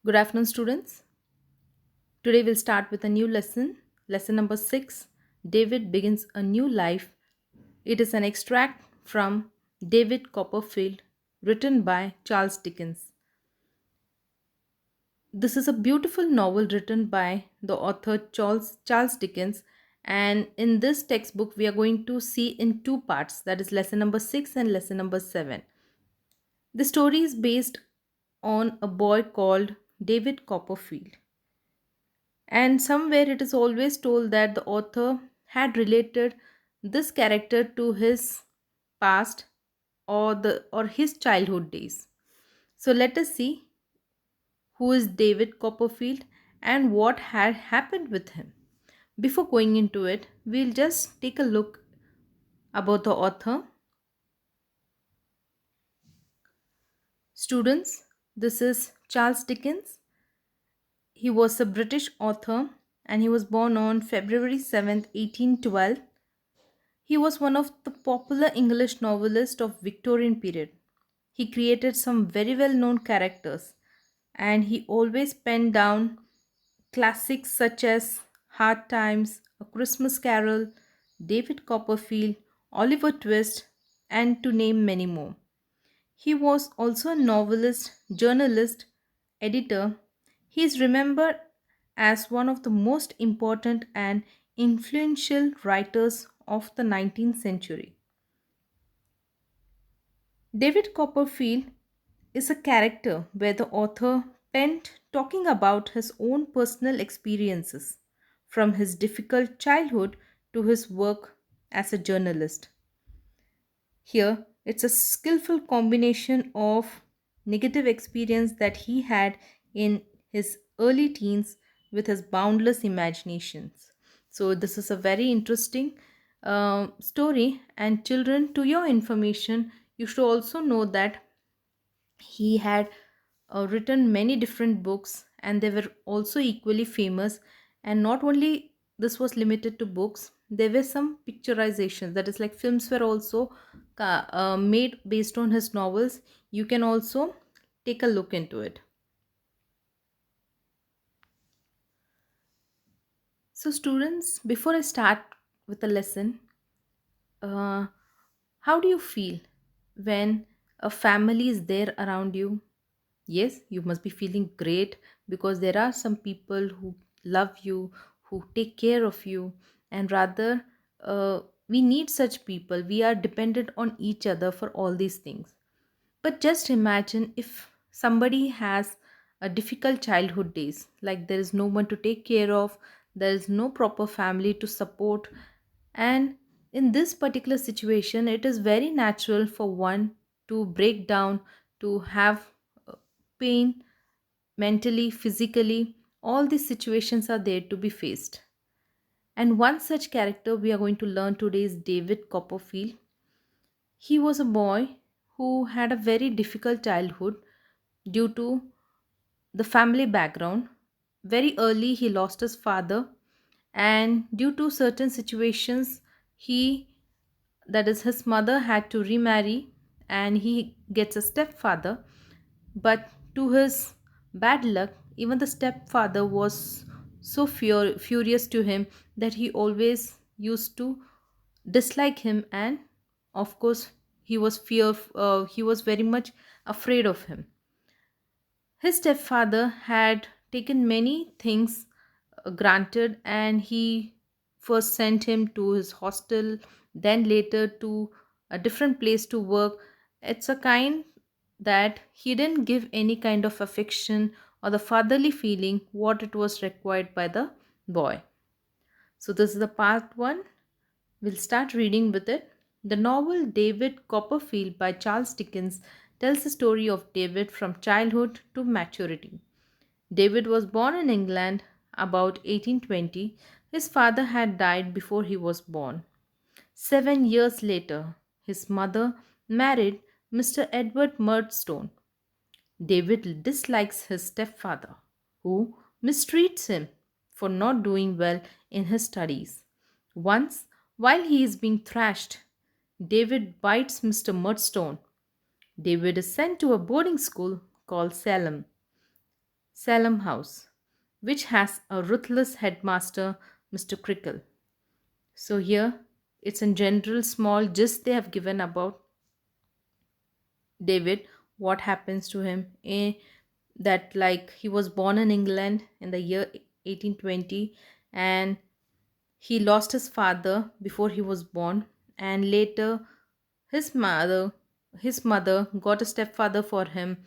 Good afternoon, students. Today we'll start with a new lesson. Lesson number 6. David begins a new life. It is an extract from David Copperfield, written by Charles Dickens. This is a beautiful novel written by the author Charles Dickens, and in this textbook, we are going to see in two parts, that is, lesson number 6 and lesson number 7. The story is based on a boy called David Copperfield. And somewhere it is always told that the author had related this character to his past or his childhood days. So let us see who is David Copperfield and what had happened with him. Before going into it, we'll just take a look about the author. Students, this is Charles Dickens. He was a British author and he was born on February 7th, 1812. He was one of the popular English novelists of Victorian period. He created some very well-known characters and he always penned down classics such as Hard Times, A Christmas Carol, David Copperfield, Oliver Twist, and to name many more. He was also a novelist, journalist, editor. He is remembered as one of the most important and influential writers of the 19th century. David Copperfield is a character where the author penned talking about his own personal experiences from his difficult childhood to his work as a journalist. Here, it's a skillful combination of negative experience that he had in his early teens with his boundless imaginations. So, this is a very interesting story. And, children, to your information, you should also know that he had written many different books and they were also equally famous. And not only this was limited to books, there were some picturizations, that is, like films were also made based on his novels. You can also take a look into it. So, students, before I start with the lesson, uh, how do you feel when a family is there around you? Yes, you must be feeling great because there are some people who love you, who take care of you, and rather, we need such people. We are dependent on each other for all these things. But just imagine if somebody has a difficult childhood days, like there is no one to take care of, there is no proper family to support, and in this particular situation, it is very natural for one to break down, to have uh, pain mentally, physically. All these situations are there to be faced. And one such character we are going to learn today is David Copperfield. He was a boy who had a very difficult childhood due to the family background. Very early, he lost his father, and due to certain situations, he that is, his mother had to remarry and he gets a stepfather. But to his bad luck, even the stepfather was so furious to him that he always used to dislike him, and of course he was very much afraid of him. His stepfather had taken many things granted, and he first sent him to his hostel, then later to a different place to work. It's a kind that he didn't give any kind of affection or the fatherly feeling what it was required by the boy. So, this is the part one. We'll start reading with it. The novel David Copperfield by Charles Dickens tells the story of David from childhood to maturity. David was born in England about 1820. His father had died before he was born. 7 years later, his mother married Mr. Edward Murdstone. David dislikes his stepfather, who mistreats him for not doing well in his studies. Once, while he is being thrashed, David bites Mr. Murdstone. David is sent to a boarding school called Salem. Salem House, which has a ruthless headmaster, Mr. Crickle. So here it's in general small gist they have given about David, what happens to him. That like he was born in England in the year 1820, and he lost his father before he was born, and later his mother his mother got a stepfather for him,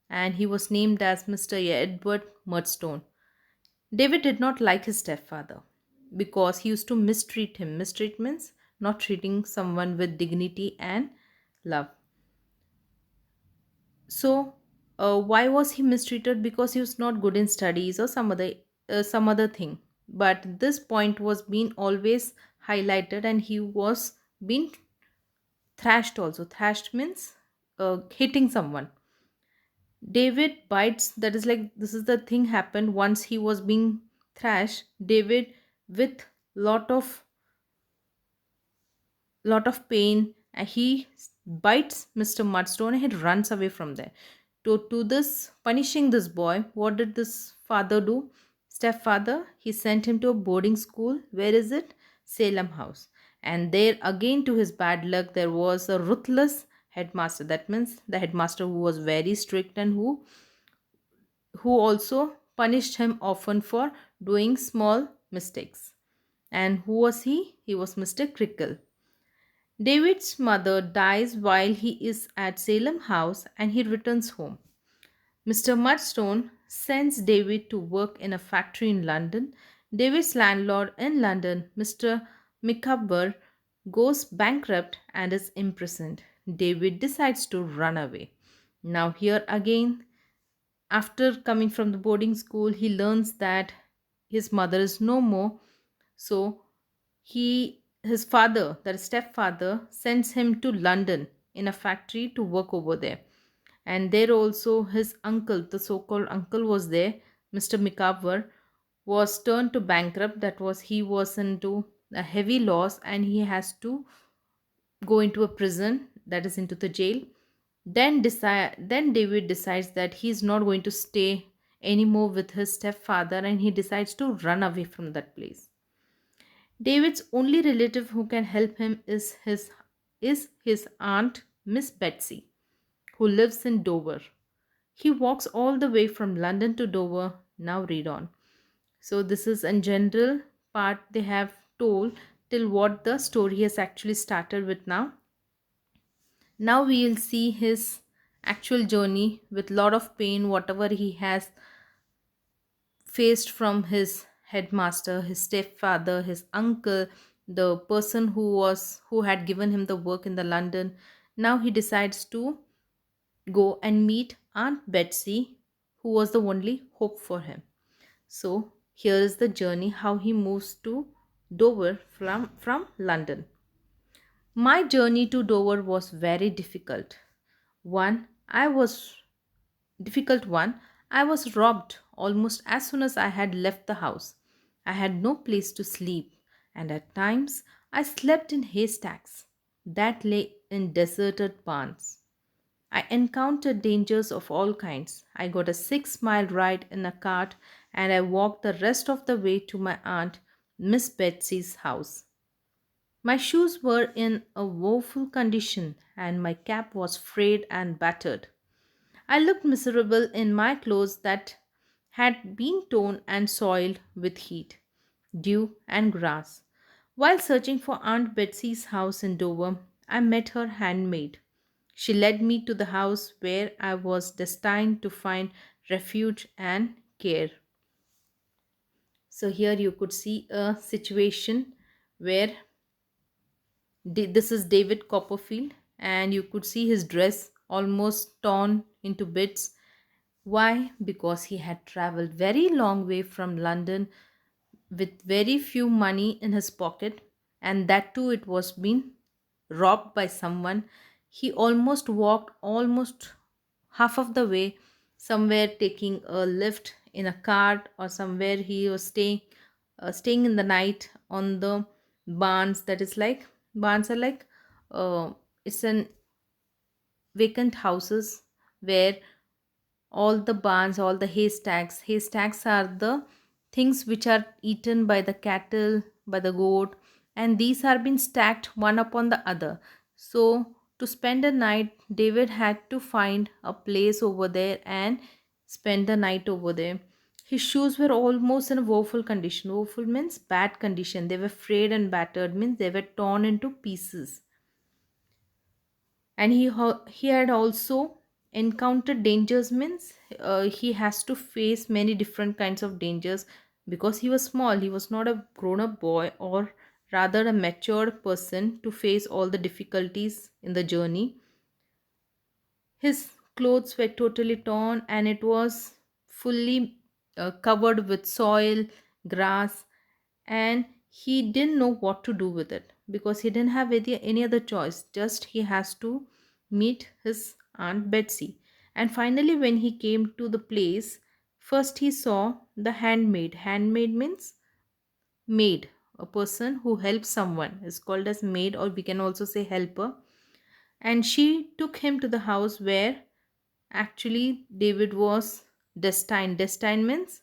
and he was named as Mr. Edward Murdstone. David did not like his stepfather because he used to mistreat him. Mistreat means not treating someone with dignity and love. So, why was he mistreated? Because he was not good in studies or some other thing. But this point was being always highlighted, and he was being thrashed also. Thrashed means hitting someone. David bites. That is like this is the thing happened once he was being thrashed. David with lot of pain, and he bites Mr. Mudstone and he runs away from there. To this punishing this boy, what did this father do? Stepfather, he sent him to a boarding school. Where is it? Salem House. And there again, to his bad luck, there was a ruthless headmaster. That means the headmaster who was very strict and who also punished him often for doing small mistakes. And who was he? He was Mr. Crickle. David's mother dies while he is at Salem House and he returns home. Mr. Mudstone sends David to work in a factory in London. David's landlord in London, Mr. Micawber, goes bankrupt and is imprisoned. David decides to run away. Now, here again, after coming from the boarding school, he learns that his mother is no more. So, his father, that is stepfather, sends him to London in a factory to work over there. And there also his uncle, the so-called uncle, was there. Mr. Micawber was turned to bankrupt. That was, he was into a heavy loss and he has to go into a prison, that is into the jail. Then David decides that he's not going to stay anymore with his stepfather, and he decides to run away from that place. David's only relative who can help him is his aunt, Miss Betsy, who lives in Dover. He walks all the way from London to Dover. Now read on. So this is in general part they have told till what the story has actually started with now. Now we will see his actual journey with lot of pain, whatever he has faced from his headmaster, his stepfather, his uncle, the person who had given him the work in the London. Now he decides to go and meet Aunt Betsy, who was the only hope for him. So here is the journey how he moves to Dover from London. My journey to Dover was very difficult. One, I was difficult one. I was robbed almost as soon as I had left the house. I had no place to sleep, and at times I slept in haystacks that lay in deserted barns. I encountered dangers of all kinds. I got a 6 mile ride in a cart and I walked the rest of the way to my aunt, Miss Betsy's house. My shoes were in a woeful condition and my cap was frayed and battered. I looked miserable in my clothes that had been torn and soiled with heat, dew, and grass. While searching for Aunt Betsy's house in Dover, I met her handmaid. She led me to the house where I was destined to find refuge and care. So, here you could see a situation where this is David Copperfield, and you could see his dress almost torn into bits. Why? Because he had traveled very long way from London with very few money in his pocket, and that too it was being robbed by someone. He almost walked almost half of the way, somewhere taking a lift in a cart, or somewhere he was staying in the night on the barns. That is like barns are like it's an vacant houses where all the barns, all the haystacks. Haystacks are the things which are eaten by the cattle, by the goat, and these are being stacked one upon the other. So, to spend a night, David had to find a place over there and spend the night over there. His shoes were almost in a woeful condition. Woeful means bad condition. They were frayed and battered, means they were torn into pieces. And he had also encountered dangers, means he has to face many different kinds of dangers because he was small. He was not a grown up boy, or rather a matured person to face all the difficulties in the journey. His clothes were totally torn and it was fully covered with soil, grass, and he didn't know what to do with it because he didn't have any other choice. Just he has to meet his Aunt Betsy. And finally, when he came to the place, first he saw the handmaid. Handmaid means maid. A person who helps someone is called as maid, or we can also say helper. And she took him to the house where actually David was destined. Destined means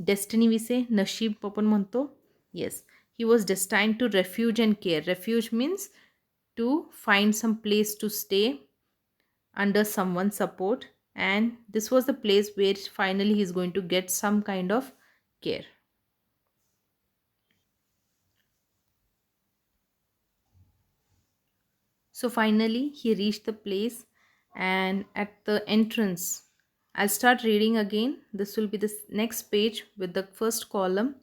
destiny, we say nasib आपण म्हणतो. Yes, he was destined to refuge and care. Refuge means to find some place to stay under someone's support, and this was the place where finally he's going to get some kind of care. So finally, he reached the place, and at the entrance, I'll start reading again. This will be the next page with the first column.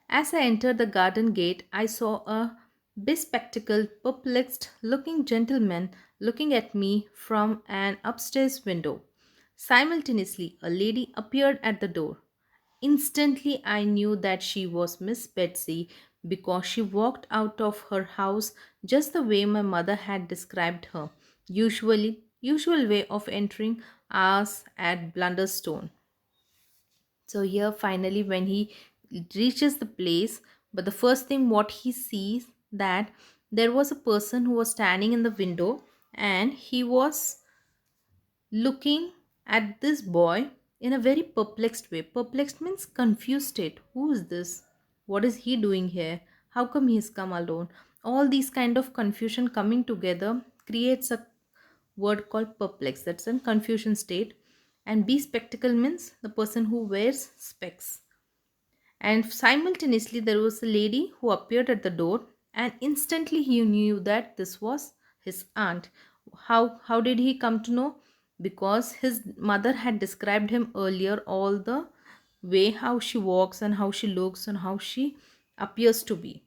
As I entered the garden gate, I saw a bespectacled, perplexed looking gentleman looking at me from an upstairs window. Simultaneously, a lady appeared at the door. Instantly, I knew that she was Miss Betsy because she walked out of her house just the way my mother had described her. Usual way of entering ours at Blunderstone. So here finally when he reaches the place, but the first thing what he sees that there was a person who was standing in the window and he was looking at this boy in a very perplexed way. Perplexed means confused state. Who is this? What is he doing here? How come he's come alone? All these kind of confusion coming together creates a word called perplexed. That's a confusion state. And be spectacle means the person who wears specs. And simultaneously, there was a lady who appeared at the door, and instantly he knew that this was his aunt. How did he come to know? Because his mother had described him earlier all the way how she walks and how she looks and how she appears to be.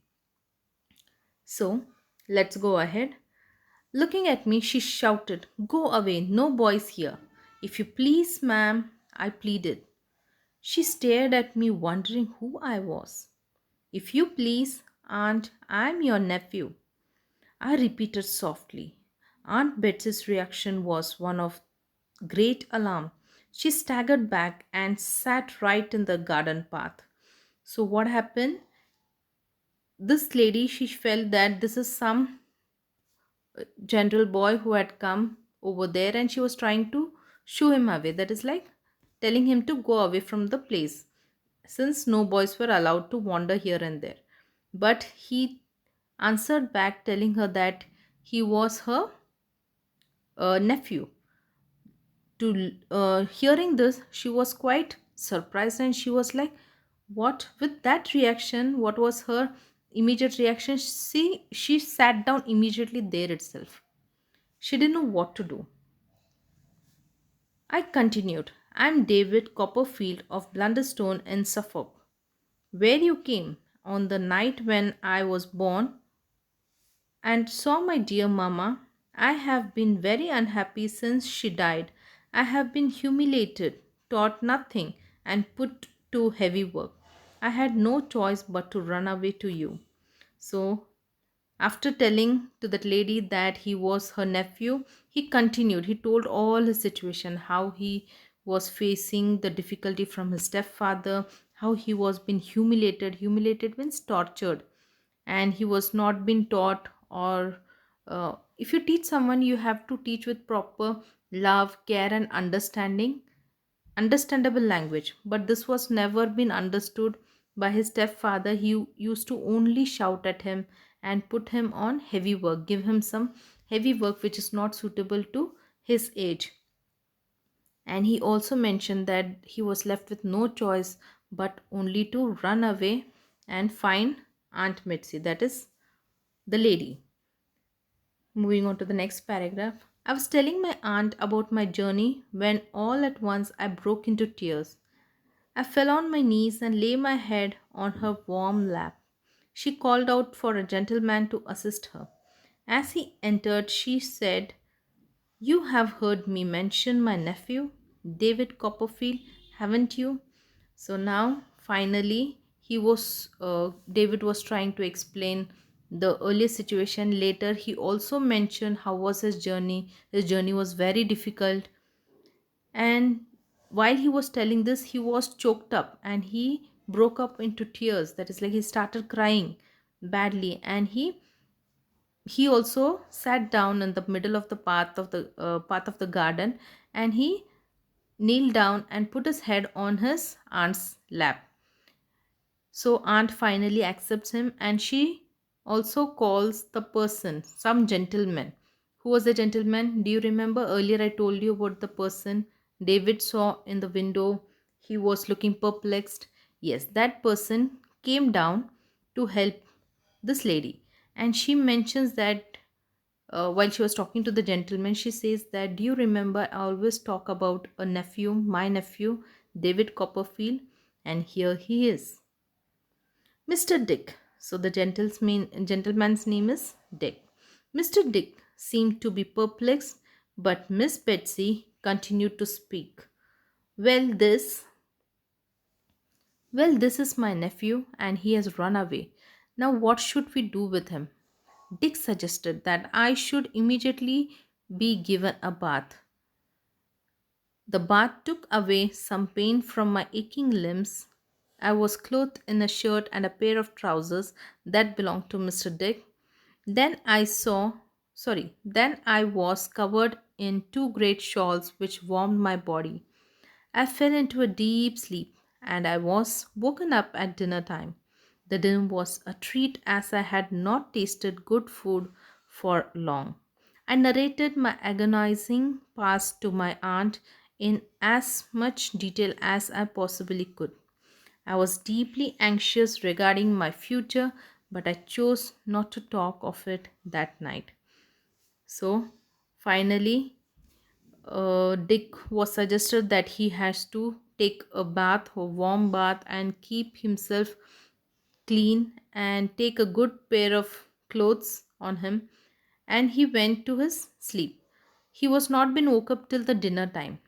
So let's go ahead. Looking at me, she shouted, "Go away, no boys here." "If you please, ma'am," I pleaded. She stared at me, wondering who I was. "If you please, aunt, I'm your nephew," I repeated softly. Aunt Betsy's reaction was one of great alarm. She staggered back and sat right in the garden path. So, what happened? This lady, she felt that this is some general boy who had come over there and she was trying to shoo him away. That is like telling him to go away from the place since no boys were allowed to wander here and there. But he answered back telling her that he was her nephew. To hearing this, she was quite surprised and she was like, "What?" With that reaction, what was her immediate reaction? She sat down immediately there itself. She didn't know what to do. I continued, "I'm David Copperfield of Blunderstone in Suffolk, where you came on the night when I was born and saw my dear mamma. I have been very unhappy since she died. I have been humiliated, taught nothing, and put to heavy work. I had no choice but to run away to you." So after telling to that lady that he was her nephew, he continued. He told all his situation, how he was facing the difficulty from his stepfather, how he was being humiliated. Humiliated means tortured, and he was not being taught. Or if you teach someone, you have to teach with proper love, care, and understanding. understandable language, but this was never been understood by his stepfather. He used to only shout at him and put him on heavy work, give him some heavy work which is not suitable to his age. And he also mentioned that he was left with no choice but only to run away and find Aunt Mitzi, that is the lady. Moving on to the next paragraph. I was telling my aunt about my journey when all at once I broke into tears. I fell on my knees and lay my head on her warm lap. She called out for a gentleman to assist her. As he entered, she said, "You have heard me mention my nephew, David Copperfield, haven't you?" So now, finally, David was trying to explain the earlier situation. Later, he also mentioned how was his journey. His journey was very difficult, and while he was telling this, he was choked up and he broke up into tears. That is like he started crying badly, and he also sat down in the middle of the path of the garden, and he kneeled down and put his head on his aunt's lap. So aunt finally accepts him, and she also calls the person, some gentleman. Who was the gentleman? Do you remember earlier I told you about the person David saw in the window? He was looking perplexed. Yes, that person came down to help this lady. And she mentions that while she was talking to the gentleman, she says that, "Do you remember I always talk about a nephew, my nephew, David Copperfield? And here he is. Mr. Dick." So the gentleman's name is Dick. Mr. Dick seemed to be perplexed, but Miss Betsy continued to speak. Well, this is my nephew, and he has run away. Now, what should we do with him? Dick suggested that I should immediately be given a bath. The bath took away some pain from my aching limbs. I was clothed in a shirt and a pair of trousers that belonged to Mr. Dick. Then I was covered in two great shawls which warmed my body. I fell into a deep sleep, and I was woken up at dinner time. The dinner was a treat, as I had not tasted good food for long. I narrated my agonizing past to my aunt in as much detail as I possibly could. I was deeply anxious regarding my future, but I chose not to talk of it that night. So, finally, Dick was suggested that he has to take a bath, a warm bath, and keep himself clean and take a good pair of clothes on him, and he went to his sleep. He was not been woke up till the dinner time,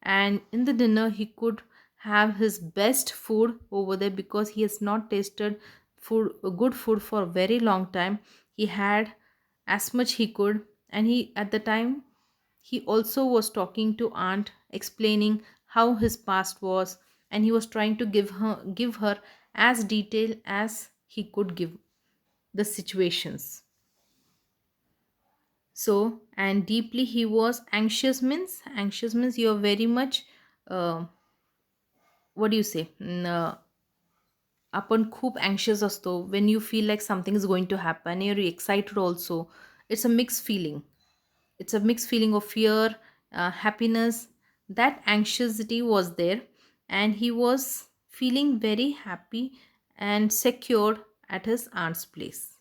and in the dinner he could have his best food over there because he has not tasted good food for a very long time. He had as much he could, and he at the time he also was talking to aunt, explaining how his past was, and he was trying to give her as detail as he could give the situations. So, and deeply he was anxious means you're very much uh, what do you say? आपण खूप anxious असतो when you feel like something is going to happen. You're excited also. It's a mixed feeling. It's a mixed feeling of fear, happiness. That anxiety was there, and he was feeling very happy and secure at his aunt's place.